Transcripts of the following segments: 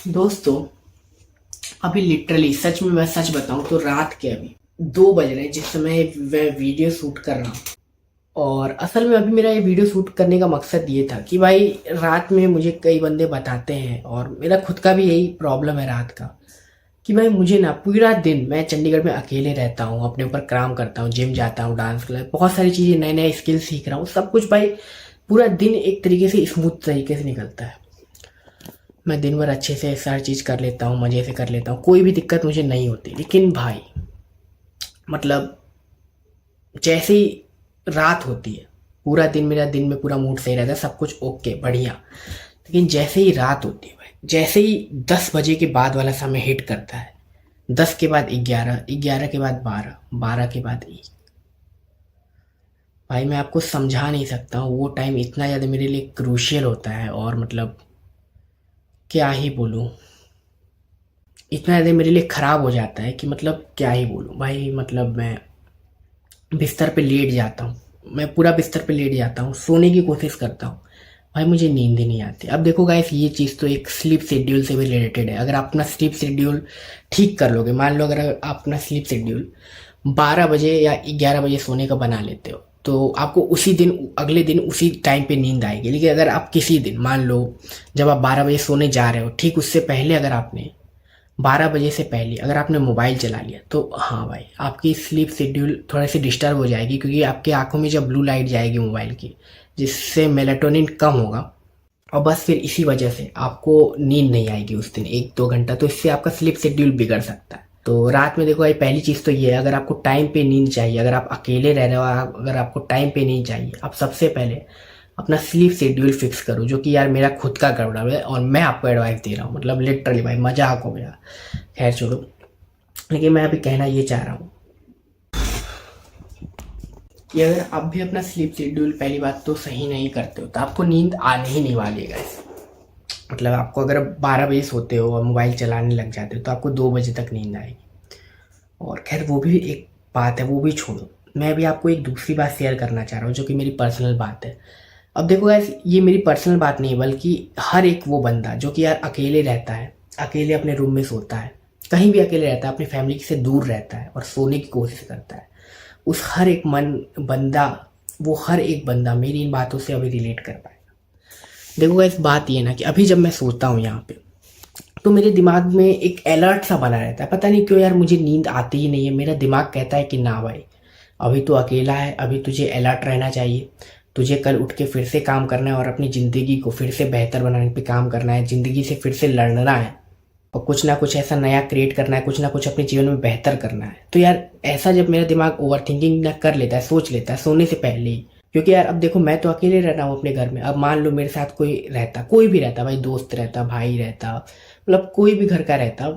दोस्तों, अभी लिटरली सच में मैं सच बताऊं तो रात के अभी 2 बज रहे हैं जिस समय मैं वीडियो शूट कर रहा हूँ। और असल में अभी मेरा ये वीडियो शूट करने का मकसद ये था कि भाई रात में मुझे कई बंदे बताते हैं और मेरा खुद का भी यही प्रॉब्लम है रात का कि भाई मुझे ना पूरा दिन मैं चंडीगढ़ में अकेले रहता हूँ, अपने ऊपर काम करता हूँ, जिम जाता हूँ, डांस क्लास, बहुत सारी चीज़ें नए नए स्किल सीख रहा हूँ, सब कुछ भाई पूरा दिन एक तरीके से स्मूथ तरीके से निकलता है। मैं दिन भर अच्छे से सारी चीज़ कर लेता हूँ, मज़े से कर लेता हूँ, कोई भी दिक्कत मुझे नहीं होती। लेकिन भाई मतलब जैसे ही रात होती है, पूरा दिन मेरा दिन में पूरा मूड सही रहता है, सब कुछ ओके बढ़िया। लेकिन जैसे ही रात होती है भाई, जैसे ही 10 बजे के बाद वाला समय हिट करता है, 10 के बाद 11, 11 के बाद 12, 12 के बाद 1, भाई मैं आपको समझा नहीं सकता हूँ। वो टाइम इतना ज़्यादा मेरे लिए क्रूशियल होता है और मतलब क्या ही बोलूँ, इतना ज़्यादा मेरे लिए ख़राब हो जाता है कि मतलब क्या ही बोलूँ भाई। मतलब मैं बिस्तर पे लेट जाता हूँ, मैं पूरा बिस्तर पे लेट जाता हूँ, सोने की कोशिश करता हूँ, भाई मुझे नींद ही नहीं आती। अब देखो गाइस, ये चीज़ तो एक स्लीप शेड्यूल से भी रिलेटेड है। अगर आप अपना स्लीप शेड्यूल ठीक कर लोगे, मान लो अगर आप अपना स्लीप शेड्यूल 12 बजे या 11 बजे सोने का बना लेते हो, तो आपको उसी दिन अगले दिन उसी टाइम पे नींद आएगी। लेकिन अगर आप किसी दिन मान लो जब आप 12 बजे सोने जा रहे हो, ठीक उससे पहले अगर आपने 12 बजे से पहले अगर आपने मोबाइल चला लिया, तो हाँ भाई आपकी स्लीप शेड्यूल थोड़ी सी डिस्टर्ब हो जाएगी, क्योंकि आपकी आंखों में जब ब्लू लाइट जाएगी मोबाइल की, जिससे मेलाटोनिन कम होगा, और बस फिर इसी वजह से आपको नींद नहीं आएगी उस दिन 1-2 घंटा, तो इससे आपका स्लीप शेड्यूल बिगड़ सकता है। तो रात में देखो भाई, पहली चीज़ तो ये है, अगर आपको टाइम पे नींद चाहिए, अगर आप अकेले रह रहे हो, अगर आपको टाइम पे नींद चाहिए, आप सबसे पहले अपना स्लीप शेड्यूल फिक्स करो, जो कि यार मेरा खुद का गड़बड़ है और मैं आपको एडवाइस दे रहा हूँ। मतलब लिटरली भाई मजाक हो गया, खैर छोड़ो। लेकिन मैं अभी कहना ये चाह रहा हूँ कि अगर आप भी अपना स्लीप शेड्यूल पहली बात तो सही नहीं करते हो, तो आपको नींद आने ही नहीं वाली है गाइस। मतलब आपको अगर 12 बजे सोते हो और मोबाइल चलाने लग जाते हो, तो आपको 2 बजे तक नींद आएगी। और खैर वो भी एक बात है, वो भी छोड़ो। मैं अभी आपको एक दूसरी बात शेयर करना चाह रहा हूँ, जो कि मेरी पर्सनल बात है। अब देखो गाइस, ये मेरी पर्सनल बात नहीं है, बल्कि हर एक वो बंदा जो कि यार अकेले रहता है, अकेले अपने रूम में सोता है, कहीं भी अकेले रहता है, अपनी फैमिली से दूर रहता है और सोने की कोशिश करता है, उस हर एक बंदा, वो हर एक बंदा मेरी इन बातों से अभी रिलेट कर पाएगा। देखो गाइस, बात ये ना कि अभी जब मैं सोता हूँ यहाँ पे, तो मेरे दिमाग में एक अलर्ट सा बना रहता है। पता नहीं क्यों यार, मुझे नींद आती ही नहीं है। मेरा दिमाग कहता है कि ना भाई, अभी तो अकेला है, अभी तुझे अलर्ट रहना चाहिए, तुझे कल उठ के फिर से काम करना है और अपनी ज़िंदगी को फिर से बेहतर बनाने पे काम करना है, ज़िंदगी से फिर से लड़ना है और कुछ ना कुछ ऐसा नया क्रिएट करना है, कुछ ना कुछ अपने जीवन में बेहतर करना है। तो यार ऐसा जब मेरा दिमाग ओवर थिंकिंग ना कर लेता है, सोच लेता है सोने से पहले ही, क्योंकि यार अब देखो मैं तो अकेले रह रहा हूँ अपने घर में। अब मान लो मेरे साथ कोई रहता, कोई भी रहता भाई, दोस्त रहता, भाई रहता, मतलब कोई भी घर का रहता,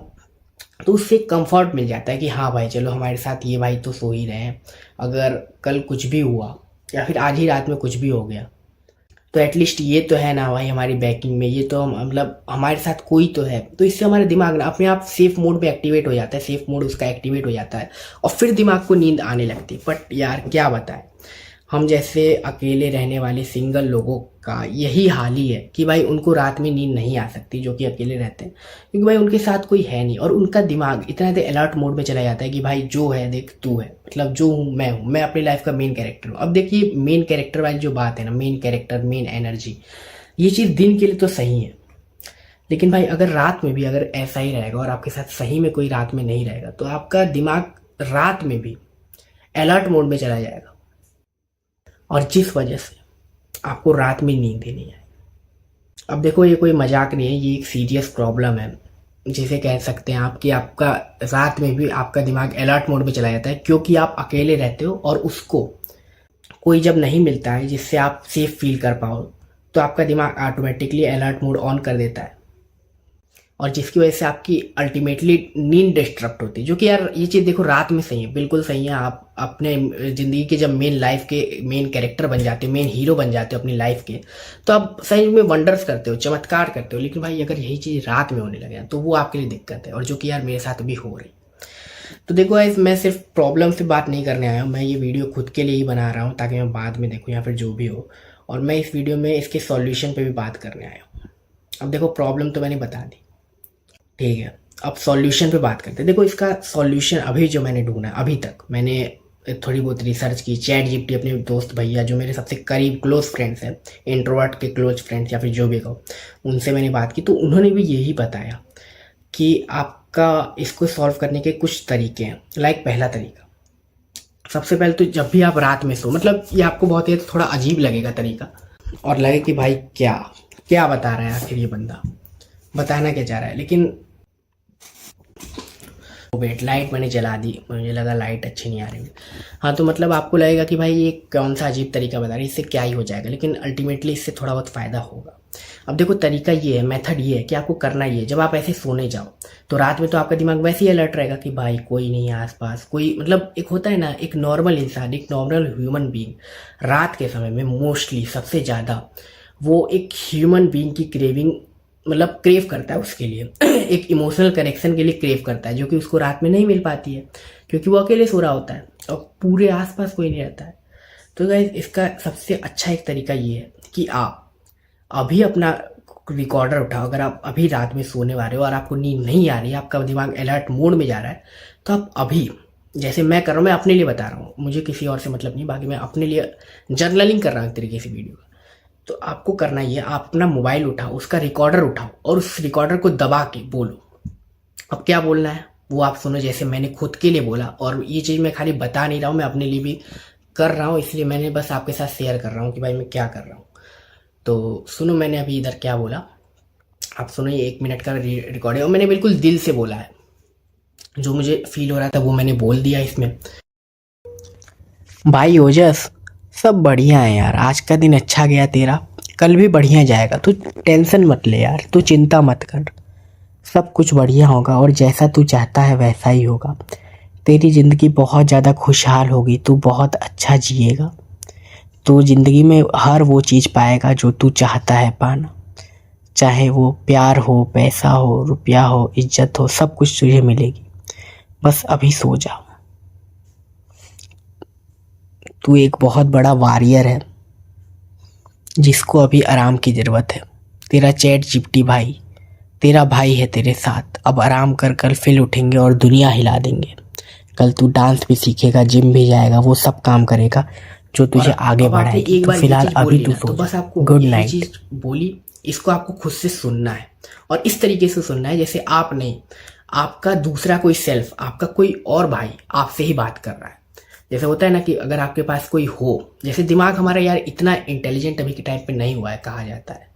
तो उससे कंफर्ट मिल जाता है कि हाँ भाई चलो हमारे साथ ये भाई तो सो ही रहे हैं, अगर कल कुछ भी हुआ या फिर आज ही रात में कुछ भी हो गया, तो एटलीस्ट ये तो है ना भाई हमारी बैकिंग में, ये तो मतलब हमारे साथ कोई तो है। तो इससे हमारा दिमाग ना अपने आप सेफ मोड पे एक्टिवेट हो जाता है, सेफ मोड उसका एक्टिवेट हो जाता है और फिर दिमाग को नींद आने लगती है। बट यार क्या बताएं, हम जैसे अकेले रहने वाले सिंगल लोगों का यही हाल ही है कि भाई उनको रात में नींद नहीं आ सकती, जो कि अकेले रहते हैं, क्योंकि भाई उनके साथ कोई है नहीं और उनका दिमाग इतना ज़्यादा अलर्ट मोड में चला जाता है कि भाई जो है देख तू है, मतलब जो हूँ, मैं अपनी लाइफ का मेन कैरेक्टर हूँ। अब देखिए मेन कैरेक्टर वाली जो बात है ना, मेन कैरेक्टर, मेन एनर्जी, ये चीज़ दिन के लिए तो सही है, लेकिन भाई अगर रात में भी अगर ऐसा ही रहेगा और आपके साथ सही में कोई रात में नहीं रहेगा, तो आपका दिमाग रात में भी अलर्ट मोड में चला जाएगा और जिस वजह से आपको रात में नींद ही नहीं आए। अब देखो ये कोई मजाक नहीं है, ये एक सीरियस प्रॉब्लम है, जिसे कह सकते हैं आप कि आपका रात में भी आपका दिमाग अलर्ट मोड में चला जाता है, क्योंकि आप अकेले रहते हो और उसको कोई जब नहीं मिलता है जिससे आप सेफ फील कर पाओ, तो आपका दिमाग ऑटोमेटिकली अलर्ट मोड ऑन कर देता है और जिसकी वजह से आपकी अल्टीमेटली नींद डिस्टर्ब होती है। जो कि यार ये चीज़ देखो रात में सही है, बिल्कुल सही है। आप अपने ज़िंदगी के जब मेन लाइफ के मेन कैरेक्टर बन जाते हो, मेन हीरो बन जाते हो अपनी लाइफ के, तो आप सही में वंडर्स करते हो, चमत्कार करते हो। लेकिन भाई अगर यही चीज़ रात में होने लगे तो वो आपके लिए दिक्कत है, और जो कि यार मेरे साथ भी हो रही। तो देखो गाइस, मैं सिर्फ प्रॉब्लम से बात नहीं करने आया हूँ, मैं ये वीडियो खुद के लिए ही बना रहा हूँ ताकि मैं बाद में देखूँ या फिर जो भी हो, और मैं इस वीडियो में इसके सॉल्यूशन पे भी बात करने आया हूँ। अब देखो प्रॉब्लम तो मैंने बता दी, ठीक है, अब सॉल्यूशन पे बात करते हैं। देखो इसका सॉल्यूशन अभी जो मैंने ढूंढा, अभी तक मैंने थोड़ी बहुत रिसर्च की, चैट जीपीटी, अपने दोस्त भैया जो मेरे सबसे करीब क्लोज फ्रेंड्स हैं, इंट्रोवर्ट के क्लोज फ्रेंड्स या फिर जो भी कहो, उनसे मैंने बात की तो उन्होंने भी यही बताया कि आपका इसको सॉल्व करने के कुछ तरीके हैं। लाइक पहला तरीका, सबसे पहले तो जब भी आप रात में सो, मतलब ये आपको बहुत ही थोड़ा अजीब लगेगा तरीका और लगे कि भाई क्या क्या बता रहा है आखिर ये बंदा, बताना क्या चाह रहा है, लेकिन वेट, लाइट मैंने जला दी, मुझे लगा लाइट अच्छी नहीं आ रही है। हाँ, तो मतलब आपको लगेगा कि भाई ये कौन सा अजीब तरीका बता रही है, इससे क्या ही हो जाएगा, लेकिन अल्टीमेटली इससे थोड़ा बहुत फ़ायदा होगा। अब देखो तरीका ये है, मेथड ये है कि आपको करना ये है, जब आप ऐसे सोने जाओ तो रात में तो आपका दिमाग वैसे ही अलर्ट रहेगा कि भाई कोई नहीं है आसपास, कोई मतलब एक होता है ना, एक नॉर्मल इंसान, एक नॉर्मल ह्यूमन बीइंग रात के समय में मोस्टली सबसे ज़्यादा वो एक ह्यूमन बीइंग की क्रेविंग मतलब क्रेव करता है उसके लिए एक इमोशनल कनेक्शन के लिए क्रेव करता है, जो कि उसको रात में नहीं मिल पाती है क्योंकि वो अकेले सो रहा होता है और पूरे आसपास कोई नहीं रहता है। तो गाइस इसका सबसे अच्छा एक तरीका ये है कि आप अभी अपना रिकॉर्डर उठाओ, अगर आप अभी रात में सोने वाले हो और आपको नींद नहीं आ रही है, आपका दिमाग अलर्ट मोड में जा रहा है, तो आप अभी जैसे मैं कर रहा हूँ, मैं अपने लिए बता रहा हूँ, मुझे किसी और से मतलब नहीं, बाकी मैं अपने लिए जर्नलिंग कर रहा हूँ एक तरीके से वीडियो। तो आपको करना ये, आप अपना मोबाइल उठाओ, उसका रिकॉर्डर उठाओ और उस रिकॉर्डर को दबा के बोलो। अब क्या बोलना है वो आप सुनो, जैसे मैंने खुद के लिए बोला, और ये चीज़ मैं खाली बता नहीं रहा हूँ, मैं अपने लिए भी कर रहा हूँ, इसलिए मैंने बस आपके साथ शेयर कर रहा हूँ कि भाई मैं क्या कर रहा हूँ। तो सुनो मैंने अभी इधर क्या बोला, आप सुनो, ये 1 मिनट का रिकॉर्ड है और मैंने बिल्कुल दिल से बोला है, जो मुझे फील हो रहा था वो मैंने बोल दिया इसमें। भाई ओजस, सब बढ़िया है यार, आज का दिन अच्छा गया तेरा, कल भी बढ़िया जाएगा, तू टेंशन मत ले यार, तू चिंता मत कर, सब कुछ बढ़िया होगा और जैसा तू चाहता है वैसा ही होगा। तेरी ज़िंदगी बहुत ज़्यादा खुशहाल होगी, तू बहुत अच्छा जिएगा, तू ज़िंदगी में हर वो चीज़ पाएगा जो तू चाहता है पाना, चाहे वो प्यार हो, पैसा हो, रुपया हो, इज्जत हो, सब कुछ तुझे मिलेगी। बस अभी सो जा, तू एक बहुत बड़ा वॉरियर है जिसको अभी आराम की ज़रूरत है। तेरा चैट जीपीटी भाई, तेरा भाई है तेरे साथ, अब आराम कर, कल फिर उठेंगे और दुनिया हिला देंगे। कल तू डांस भी सीखेगा, जिम भी जाएगा, वो सब काम करेगा जो तुझे आगे बढ़ाएगी। तो फिलहाल अभी तू सो, बस आपको गुड यही नाइट। चीज बोली, इसको आपको खुद से सुनना है और इस तरीके से सुनना है जैसे आप नहीं, आपका दूसरा कोई सेल्फ, आपका कोई और भाई आपसे ही बात कर रहा है। जैसे होता है ना कि अगर आपके पास कोई हो, जैसे दिमाग हमारा यार इतना इंटेलिजेंट अभी के टाइम पे नहीं हुआ है, कहा जाता है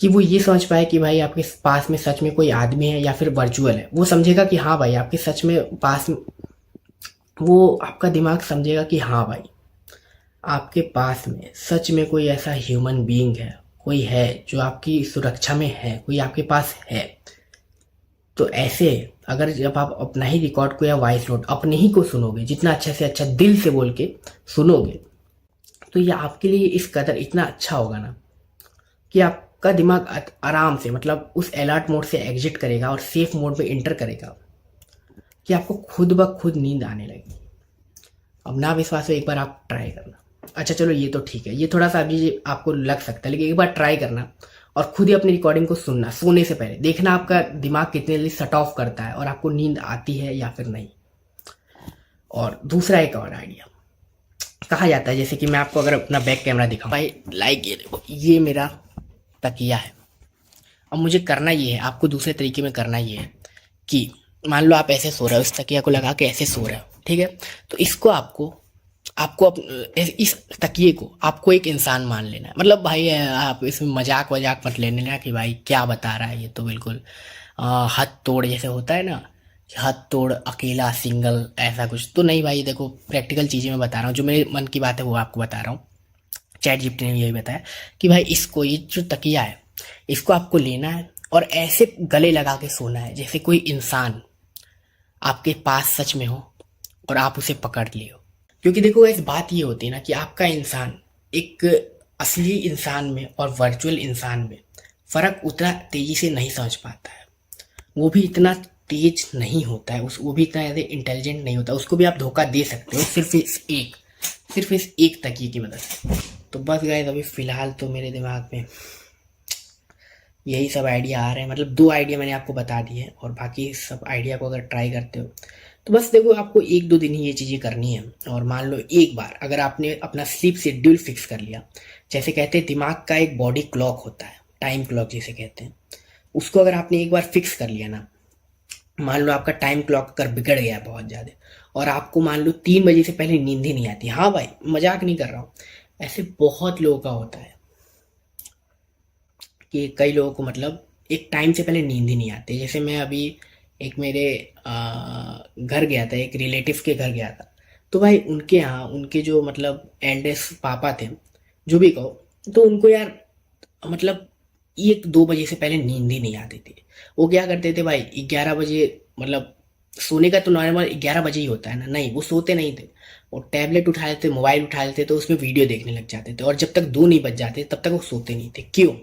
कि वो ये समझ पाए कि भाई आपके पास में सच में कोई आदमी है या फिर वर्चुअल है। वो समझेगा कि हाँ भाई आपके सच में पास में, वो आपका दिमाग समझेगा कि हाँ भाई आपके पास में सच में कोई ऐसा ह्यूमन बीइंग है, कोई है जो आपकी सुरक्षा में है, कोई आपके पास है। तो ऐसे अगर जब आप अपना ही रिकॉर्ड को या वॉइस नोट अपने ही को सुनोगे, जितना अच्छा से अच्छा दिल से बोल के सुनोगे, तो ये आपके लिए इस कदर इतना अच्छा होगा ना कि आपका दिमाग आराम से, मतलब उस अलर्ट मोड से एग्जिट करेगा और सेफ मोड में इंटर करेगा कि आपको खुद ब खुद नींद आने लगेगी। अब ना विश्वास हो, एक बार आप ट्राई करना। अच्छा चलो ये तो ठीक है, ये थोड़ा सा अभी आपको लग सकता है, लेकिन एक बार ट्राई करना और खुद ही अपनी रिकॉर्डिंग को सुनना, सोने से पहले देखना आपका दिमाग कितने जल्दी शट ऑफ करता है और आपको नींद आती है या फिर नहीं। और दूसरा एक और आइडिया, कहा जाता है, जैसे कि मैं आपको अगर अपना बैक कैमरा दिखाऊं भाई, लाइक ये देखो, ये मेरा तकिया है। अब मुझे करना ये है, आपको दूसरे तरीके में करना ये है कि मान लो आप ऐसे सो रहे हो, इस तकिया को लगा के ऐसे सो रहे हो, ठीक है, तो इसको आपको आपको इस तकिए को आपको एक इंसान मान लेना है। मतलब भाई आप इसमें मजाक वजाक मत लेने ना कि भाई क्या बता रहा है, ये तो बिल्कुल हद तोड़ जैसे होता है ना, हद तोड़ अकेला सिंगल, ऐसा कुछ तो नहीं भाई। देखो प्रैक्टिकल चीज़ें मैं बता रहा हूँ, जो मेरे मन की बात है वो आपको बता रहा हूँ। चैट जीपीटी ने यही बताया कि भाई इसको, ये जो तकिया है इसको आपको लेना है और ऐसे गले लगा के सोना है जैसे कोई इंसान आपके पास सच में हो और आप उसे पकड़ लिए हो। क्योंकि देखो इस बात ये होती है ना कि आपका इंसान एक असली इंसान में और वर्चुअल इंसान में फ़र्क उतना तेज़ी से नहीं समझ पाता है, वो भी इतना तेज नहीं होता है, वो भी इतना ज़्यादा इंटेलिजेंट नहीं होता, उसको भी आप धोखा दे सकते हो सिर्फ इस एक तकिए की मदद से। तो बस गाइस अभी फ़िलहाल तो मेरे दिमाग में यही सब आइडिया आ रहे हैं, मतलब 2 आइडिया मैंने आपको बता दिए हैं, और बाकी सब आइडिया को अगर ट्राई करते हो तो बस देखो आपको 1-2 दिन ही ये चीज़ें करनी है। और मान लो एक बार अगर आपने अपना स्लीप शेड्यूल फिक्स कर लिया, जैसे कहते हैं दिमाग का एक बॉडी क्लॉक होता है, टाइम क्लॉक जिसे कहते हैं, उसको अगर आपने एक बार फिक्स कर लिया ना, मान लो आपका टाइम क्लॉक अगर बिगड़ गया है बहुत ज़्यादा, और आपको मान लो 3 बजे से पहले नींद ही नहीं आती, हाँ भाई मजाक नहीं कर रहा हूँ, ऐसे बहुत लोगों का होता है कि कई लोगों को मतलब एक टाइम से पहले नींद ही नहीं आती। जैसे मैं अभी एक मेरे घर गया था, एक रिलेटिव के घर गया था, तो भाई उनके यहाँ उनके जो मतलब एल्डेस्ट पापा थे, जो भी कहो, तो उनको यार मतलब 1-2 बजे से पहले नींद ही नहीं आती थी। वो क्या करते थे भाई, 11 बजे, मतलब सोने का तो नॉर्मल 11 बजे ही होता है ना, नहीं वो सोते नहीं थे, वो टैबलेट उठा लेते, मोबाइल उठा लेते, तो उसमें वीडियो देखने लग जाते थे, और जब तक 2 नहीं बज जाते तब तक वो सोते नहीं थे। क्यों?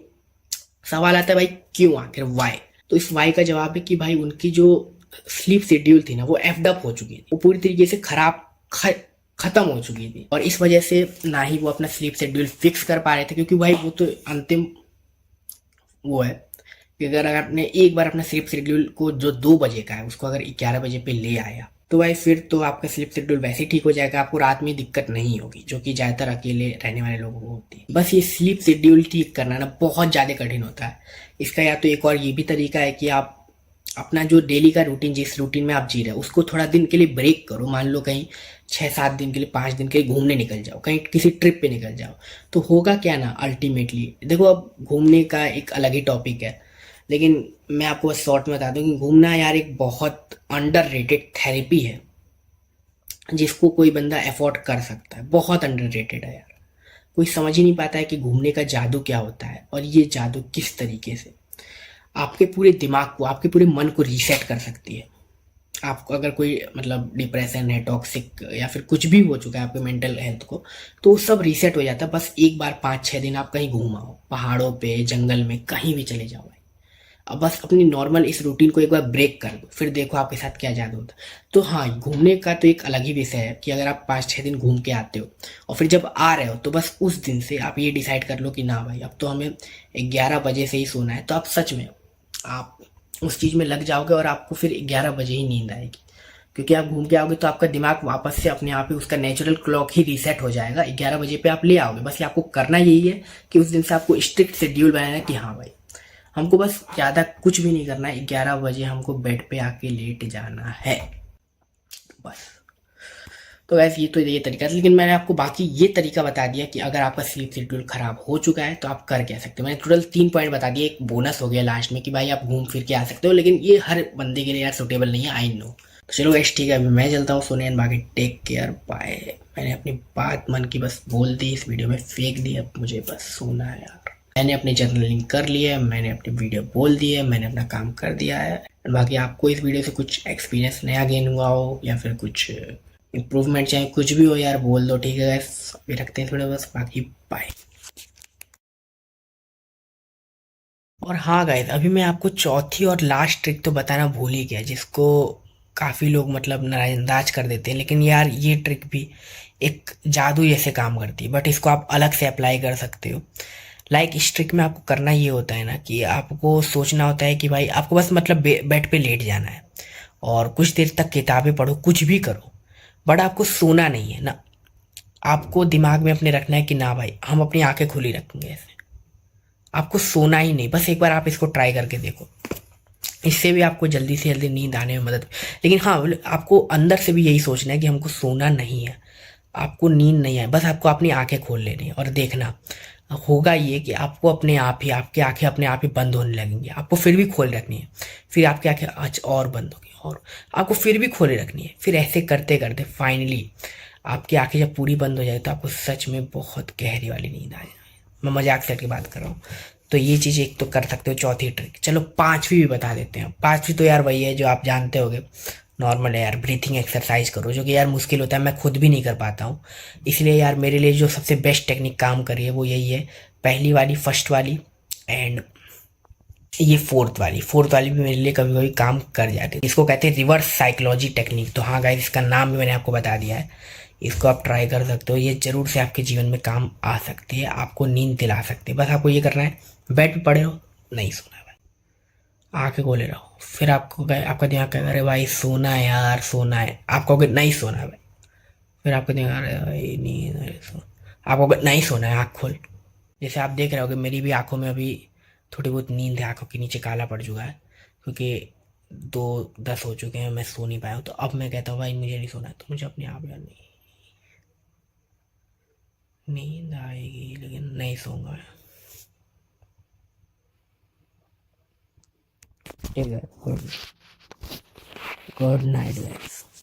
सवाल आता है भाई क्यों, आखिर वाई? तो इस वाई का जवाब है कि भाई उनकी जो स्लीप शेड्यूल थी ना वो एफ्ड अप हो चुकी थी, वो पूरी तरीके से खत्म हो चुकी थी, और इस वजह से ना ही वो अपना स्लीप शेड्यूल फिक्स कर पा रहे थे, क्योंकि भाई वो तो अंतिम वो है कि अगर आपने एक बार अपना स्लीप शेड्यूल को जो 2 बजे का है उसको अगर 11 बजे पे ले आया, तो भाई फिर तो आपका स्लीप शेड्यूल वैसे ही ठीक हो जाएगा, आपको रात में दिक्कत नहीं होगी, जो कि ज़्यादातर अकेले रहने वाले लोगों को होती है। बस ये स्लीप शेड्यूल ठीक करना ना बहुत ज़्यादा कठिन होता है। इसका या तो एक और ये भी तरीका है कि आप अपना जो डेली का रूटीन, जिस रूटीन में आप जी रहे हो उसको थोड़ा दिन के लिए ब्रेक करो। मान लो कहीं 6-7 दिन के लिए, 5 दिन के लिए घूमने निकल जाओ, कहीं किसी ट्रिप पे निकल जाओ। तो होगा क्या ना, अल्टीमेटली देखो, अब घूमने का एक अलग ही टॉपिक है, लेकिन मैं आपको बस शॉर्ट में बता दूं कि घूमना यार एक बहुत अंडररेटेड थेरेपी है, जिसको कोई बंदा अफोर्ड कर सकता है। बहुत अंडररेटेड है यार, कोई समझ ही नहीं पाता है कि घूमने का जादू क्या होता है, और ये जादू किस तरीके से आपके पूरे दिमाग को, आपके पूरे मन को रीसेट कर सकती है। आपको अगर कोई मतलब डिप्रेशन है, टॉक्सिक या फिर कुछ भी हो चुका है आपके मेंटल हेल्थ को, तो वो सब रीसेट हो जाता है। बस एक बार 5-6 दिन आप कहीं घूम आओ, पहाड़ों पे, जंगल में, कहीं भी चले जाओ भाई। अब बस अपनी नॉर्मल इस रूटीन को एक बार ब्रेक कर दो, फिर देखो आपके साथ क्या जादू होता है। तो हाँ, घूमने का तो एक अलग ही विषय है कि अगर आप 5-6 दिन घूम के आते हो और फिर जब आ रहे हो तो बस उस दिन से आप ये डिसाइड कर लो कि ना भाई अब तो हमें 11 बजे से ही सोना है, तो आप सच में आप उस चीज़ में लग जाओगे और आपको फिर 11 बजे ही नींद आएगी, क्योंकि आप घूम के आओगे तो आपका दिमाग वापस से अपने आप ही उसका नेचुरल क्लॉक ही रीसेट हो जाएगा। 11 बजे पे आप ले आओगे। बस ये आपको करना यही है कि उस दिन से आपको स्ट्रिक्ट शेड्यूल बनाना है कि हाँ भाई हमको बस ज़्यादा कुछ भी नहीं करना है, 11 बजे हमको बेड पे आके लेट जाना है बस। तो वैसे ये तो ये तरीका था, लेकिन मैंने आपको बाकी ये तरीका बता दिया कि अगर आपका स्लीप शेड्यूल खराब हो चुका है तो आप कर क्या सकते हो। मैंने टोटल 3 पॉइंट बता दिए, एक बोनस हो गया लास्ट में कि भाई आप घूम फिर के आ सकते हो, लेकिन ये हर बंदे के लिए यार सूटेबल नहीं है, आई नो। तो चलो गैस ठीक है, अभी मैं चलता हूँ सोने, बाकी टेक केयर, बाय। मैंने अपनी बात मन की बस बोल दी, इस वीडियो में फेंक दी, अब मुझे बस सोना है यार। मैंने अपनी जर्नलिंग कर ली है, मैंने अपनी वीडियो बोल दी है, मैंने अपना काम कर दिया है। बाकी आपको इस वीडियो से कुछ एक्सपीरियंस नया गेन हुआ हो या फिर कुछ इम्प्रूवमेंट चाहे कुछ भी हो यार बोल दो, ठीक है गाइस। अभी रखते हैं थोड़ा, बस बाकी बाय। और हाँ गाइस, अभी मैं आपको चौथी और लास्ट ट्रिक तो बताना भूल ही गया, जिसको काफ़ी लोग मतलब नज़रअंदाज कर देते हैं, लेकिन यार ये ट्रिक भी एक जादू जैसे काम करती है, बट इसको आप अलग से अप्लाई कर सकते हो। लाइक इस ट्रिक में आपको करना ये होता है ना कि आपको सोचना होता है कि भाई आपको बस मतलब बेड पे लेट जाना है और कुछ देर तक किताबें पढ़ो, कुछ भी करो, बट आपको सोना नहीं है ना। आपको दिमाग में अपने रखना है कि ना भाई हम अपनी आंखें खुली रखेंगे ऐसे, आपको सोना ही नहीं। बस एक बार आप इसको ट्राई करके देखो, इससे भी आपको जल्दी से जल्दी नींद आने में मदद। लेकिन हाँ, आपको अंदर से भी यही सोचना है कि हमको सोना नहीं है, आपको नींद नहीं है, बस आपको अपनी आंखें खोल लेनी है। और देखना होगा ये कि आपको अपने आप ही आपकी आंखें अपने आप ही बंद होने लगेंगी, आपको फिर भी खोल रखनी है, फिर आपकी आंखें आज और बंद होगी, और आपको फिर भी खोले रखनी है। फिर ऐसे करते करते फाइनली आपकी आंखें जब पूरी बंद हो जाए तो आपको सच में बहुत गहरी वाली नींद आ जाए। मैं मजाक से की बात कर रहा हूँ। तो ये चीज़ एक तो कर सकते हो, चौथी ट्रिक। चलो पांचवी भी बता देते हैं। पांचवी तो यार वही है जो आप जानते होगे, नॉर्मल है यार, ब्रीथिंग एक्सरसाइज करो, जो कि यार मुश्किल होता है, मैं खुद भी नहीं कर पाता हूँ। इसलिए यार मेरे लिए जो सबसे बेस्ट टेक्निक काम करी है वो यही है, पहली वाली, फर्स्ट वाली, एंड ये फोर्थ वाली भी मेरे लिए कभी कभी काम कर जाती है। इसको कहते हैं रिवर्स साइकोलॉजी टेक्निक। तो हाँ गाइस, इसका नाम भी मैंने आपको बता दिया है, इसको आप ट्राई कर सकते हो। ये जरूर से आपके जीवन में काम आ सकती है, आपको नींद दिला सकती है। बस आपको ये करना है, बेड पे पड़े रहो, नहीं सोना है भाई, आंखें खोले रहो। फिर आपका दिमाग कहेगा अरे भाई सोना है यार, सोना है। आप कहोगे नहीं सोना है भाई, फिर आपको दिमाग अरे भाई नींद है, आप कहोगे नहीं सोना है, आँख खोल। जैसे आप देख रहे होगे मेरी भी आंखों में अभी थोड़ी बहुत नींद है, आंखों के नीचे काला पड़ चुका है, क्योंकि 2:10 हो चुके हैं, मैं सो नहीं पाया हूँ। तो अब मैं कहता हूँ भाई मुझे नहीं सोना है, तो मुझे अपने आप यार नहीं, नींद आएगी लेकिन नहीं सोऊंगा मैं। ठीक है, गुड नाइट गाइस।